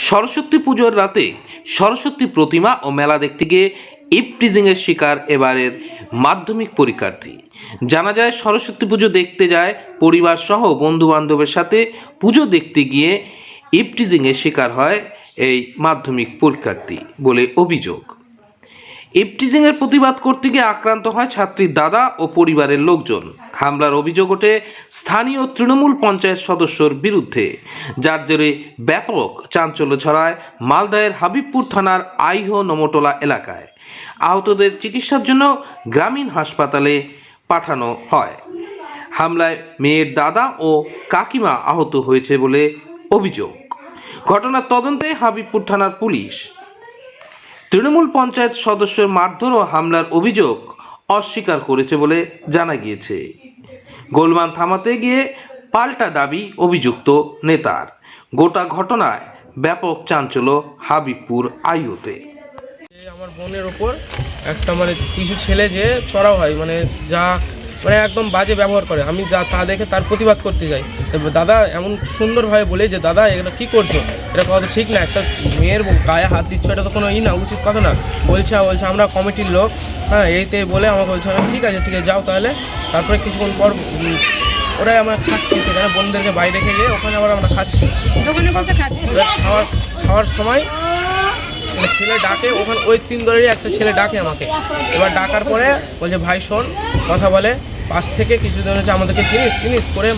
সরস্বতী পুজোর রাতে সরস্বতী প্রতিমা ও মেলা দেখতে গিয়ে ইভটিজিংয়ের শিকার এবারের মাধ্যমিক পরীক্ষার্থী। জানা যায়, সরস্বতী পুজো দেখতে যায় পরিবার সহ বন্ধু বান্ধবের সাথে। পুজো দেখতে গিয়ে ইভটিজিংয়ের শিকার হয় এই মাধ্যমিক পরীক্ষার্থী বলে অভিযোগ। ইভটিজিংয়ের প্রতিবাদ করতে গিয়ে আক্রান্ত হয় ছাত্রীর দাদা ও পরিবারের লোকজন। হামলার অভিযোগ ওঠে স্থানীয় তৃণমূল পঞ্চায়েত সদস্যর বিরুদ্ধে, যার জেরে ব্যাপক চাঞ্চল্য ছড়ায় মালদাহের হাবিবপুর থানার আইহো নমটোলা এলাকায়। আহতদের চিকিৎসার জন্য গ্রামীণ হাসপাতালে পাঠানো হয়। হামলায় মেয়ের দাদা ও কাকিমা আহত হয়েছে বলে অভিযোগ। ঘটনার তদন্তে হাবিবপুর থানার পুলিশ তৃণমূল পঞ্চায়েত সদস্যের মারধর ও হামলার অভিযোগ অস্বীকার করেছে বলে জানা গিয়েছে। গোলমাল থামাতে গিয়ে পাল্টা দাবি অভিযুক্ত নেতার। গোটা ঘটনায় ব্যাপক চাঞ্চল্য হাবিবপুর আইওতে। আমার বোনের ওপর একটা কিছু ছেলে যে চড়াও হয়, যা একদম বাজে ব্যবহার করে। আমি তা দেখে তার প্রতিবাদ করতে যাই। দাদা এমন সুন্দরভাবে বলে যে, দাদা এটা কী করছো, এটা কথা ঠিক না, একটা মেয়ের গায়ে হাত দিচ্ছ, এটা তো কোনো না, উচিত কথা না। বলছে আমরা কমিটির লোক, হ্যাঁ এইতে বলে আমাকে বলছে ঠিক আছে যাও তাহলে। তারপরে কিছুক্ষণ পর ওরাই আমরা খাচ্ছি, সেখানে বোনদেরকে বাইরে রেখে গিয়ে ওখানে আবার আমরা খাচ্ছি। খাওয়ার সময় ছেলে ডাকে, ওখানে ওই 3 দলেরই একটা ছেলে ডাকে আমাকে। এবার ডাকার পরে বলছে, ভাই শোন, কথা বলে। পাশ থেকে কিছুদিন হচ্ছে আমাদেরকে চিনিস করে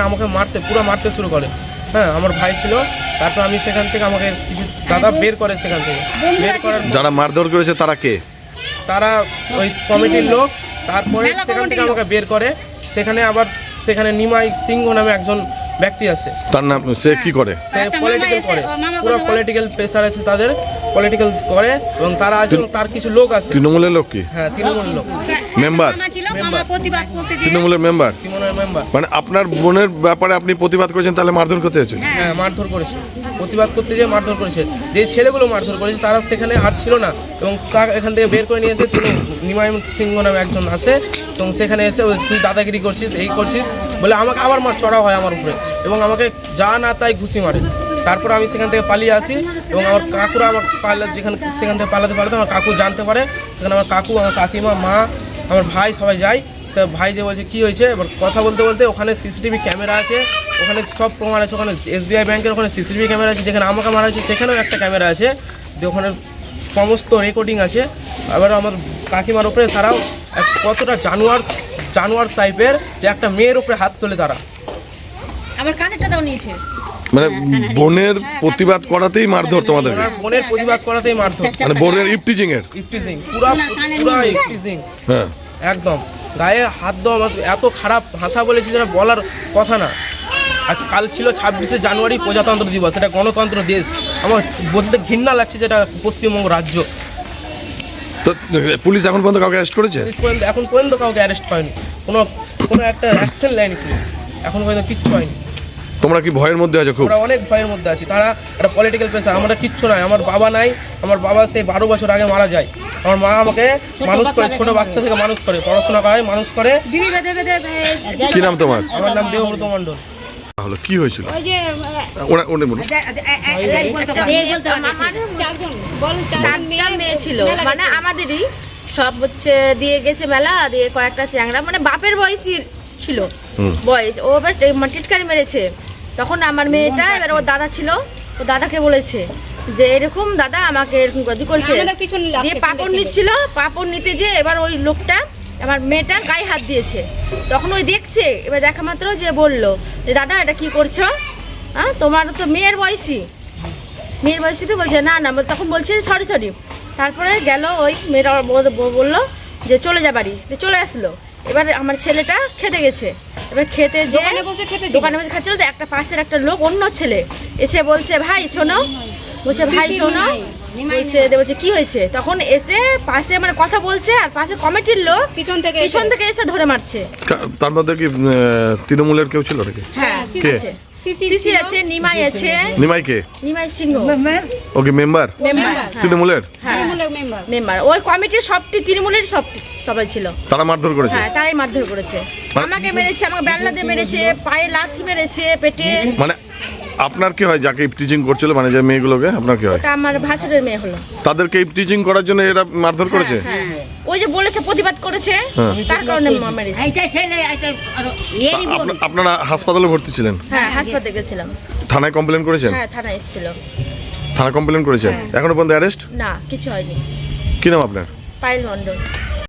আমাকে পুরো মারতে শুরু করে। হ্যাঁ, আমার ভাই ছিল। তারপর আমি সেখান থেকে আমাকে কিছু দাদা বের করে, সেখান থেকে বের করার যারা মারধর করেছে তারা কে? তারা ওই কমিটির লোক। তারপরে সেখান থেকে আমাকে বের করে। সেখানে নিমাই সিংহ নামে একজন ব্যক্তি আছে। তার নাম, সে কি করে? সে পলিটিক্যাল করে, পুরো পলিটিক্যাল প্রেসার আছে তাদের, পলিটিক্যাল করে। এবং তারা আছে, তার কিছু লোক আছে। তৃণমূলের লোক কি? হ্যাঁ, তৃণমূলের লোক। মেম্বার? তৃণমূলের মেম্বার। আপনার বোনের ব্যাপারে আপনি প্রতিবাদ করেছেন, তাহলে মারধর করতে হয়েছে? হ্যাঁ, মারধর করেছে। প্রতিবাদ করতে যেয়ে মারধর করেছে। যে ছেলেগুলো মারধর করেছে তারা সেখানে আর ছিল না, এবং তাকে এখান থেকে বের করে নিয়ে এসে নিমাই সিংহ নামে একজন আছে, এবং সেখানে এসে তুই দাদাগিরি করছিস, এই করছিস বলে আমাকে আবার চড়া হয় আমার উপরে, এবং আমাকে যা না তাই ঘুষি মারে। তারপর আমি সেখান থেকে পালিয়ে আসি, এবং আমার কাকুরা আমার সেখান থেকে পালাতে আমার কাকু জানতে পারে। সেখানে আমার কাকু, আমার কাকিমা, মা, আমার ভাই সবাই যায়। তা ভাই যে বলছে কী হয়েছে, এবার কথা বলতে বলতে ওখানে সিসিটিভি ক্যামেরা আছে, ওখানে সব প্রমাণ আছে। ওখানে SBI ব্যাংকের ওখানে সিসিটিভি ক্যামেরা আছে, যেখানে আমাকে মারা হয়েছে সেখানেও একটা ক্যামেরা আছে, ওখানে সমস্ত রেকর্ডিং আছে। আবার আমার কাকিমার উপরে তারাও কতটা জানোয়ার টাইপের, যে একটা মেয়ের উপরে হাত তোলে তারা। আমার কানেরটাও নিয়েছে, বোনের প্রতিবাদ করাতেই মারধর তোমাদের? বোনের প্রতিবাদ করাতেই মারধর, বোনের ইভটিজিং পুরো ইভটিজিং। হ্যাঁ, একদম গায়ে হাত দেওয়া, এত খারাপ ভাষা বলেছে যেটা বলার কথা না। আজ কাল ছিল 26শে জানুয়ারি, প্রজাতন্ত্র দিবস, এটা গণতন্ত্র দেশ। আমার বলতে ঘৃণা লাগছে যেটা পশ্চিমবঙ্গ রাজ্য। তো পুলিশ এখন পর্যন্ত কাউকে অ্যারেস্ট করেছে? এখন পর্যন্ত কাউকে অ্যারেস্ট হয়নি, কোনো একটা অ্যাকশন নেয়নি পুলিশ, এখন পর্যন্ত কিচ্ছু হয়নি। তোমরা কি ভয়ের মধ্যে আছো? খুব, আমরা অনেক ভয়ের মধ্যে আছি। তারা একটা পলিটিক্যাল প্রেসার, আমরা কিচ্ছু নাই। আমার বাবা নাই, আমার বাবা সেই 12 বছর আগে মারা যায়। আমার মা আমাকে মানুষ করে, ছোট বাচ্চা থেকে মানুষ করে, পড়াশোনা করায়, মানুষ করে। কি নাম তোমার? আমার নাম দেবব্রত মণ্ডল। হলো কি হয়েছিল? মেয়ে ছিল, আমাদেরই সব হচ্ছে দিয়ে গেছে মেলা দিয়ে, কয়েকটা চ্যাংড়া বাপের বয়সী ছিল বয়স, ও এবার টিটকারি মেরেছে। তখন আমার মেয়েটা, এবার ওর দাদা ছিল, ও দাদাকে বলেছে যে এরকম দাদা আমাকে এরকম করেছে, দিয়ে পাপড় নিচ্ছিল। পাপড় নিতে যে এবার ওই লোকটা আমার মেয়েটা গায়ে হাত দিয়েছে। তখন ওই দেখছে, এবার দেখা মাত্র যে বললো যে দাদা এটা কি করছো, হ্যাঁ তোমার তো মেয়ের বয়সী তো বলছে না। তখন বলছে সরি। তারপরে গেল, ওই মেয়েটা বললো যে চলে যা বাড়ি, চলে আসলো। এবার আমার ছেলেটা খেতে গেছে, এবার দোকানে বসে খাচ্ছিল। তো একটা পাশের একটা লোক, অন্য ছেলে এসে বলছে ভাই শোনো, বলছে কি হয়েছে। তখন এসে পাশে কথা বলছে, আর পাশে কমিটির লোক পিছন থেকে এসে ধরে মারছে। তার মধ্যে কি তৃণমূলের কেউ ছিল নাকি? হ্যাঁ, সিসি আছে, নিমাই আছে। নিমাই কে? নিমাই সিংহ। ওকে, মেম্বার তৃণমূলের? হ্যাঁ, মেম্বার। ওই কমিটির সবটি তৃণমূলের সবাই ছিল। তারা মারধর করেছে? হ্যাঁ, তারাই মারধর করেছে। আমাকে মেরেছে, আমাকে বেল্লা দিয়ে মেরেছে, পায়ে লাথি মেরেছে, পেটে। আপনার কি হয় যাকে টিচিং করছিল মানে যে মেয়েগুলোকে আপনার কি হয়? ওটা আমার ভাসুরের মেয়ে হলো। তাদেরকে টিচিং করার জন্য এরা মারধর করেছে? হ্যাঁ, ওই যে বলেছে প্রতিবাদ করেছে তার কারণে মেরেছে। আপনারা হাসপাতালে ভর্তি ছিলেন? হ্যাঁ, হাসপাতালে গেছিলাম। থানায় কমপ্লেন করেছেন? হ্যাঁ, থানায় এসেছিল। থানা কমপ্লেন করেছেন? এখনো পর্যন্ত অ্যারেস্ট? না, কিছু হয়নি। কি নাম আপনার? পায়েল মণ্ডল।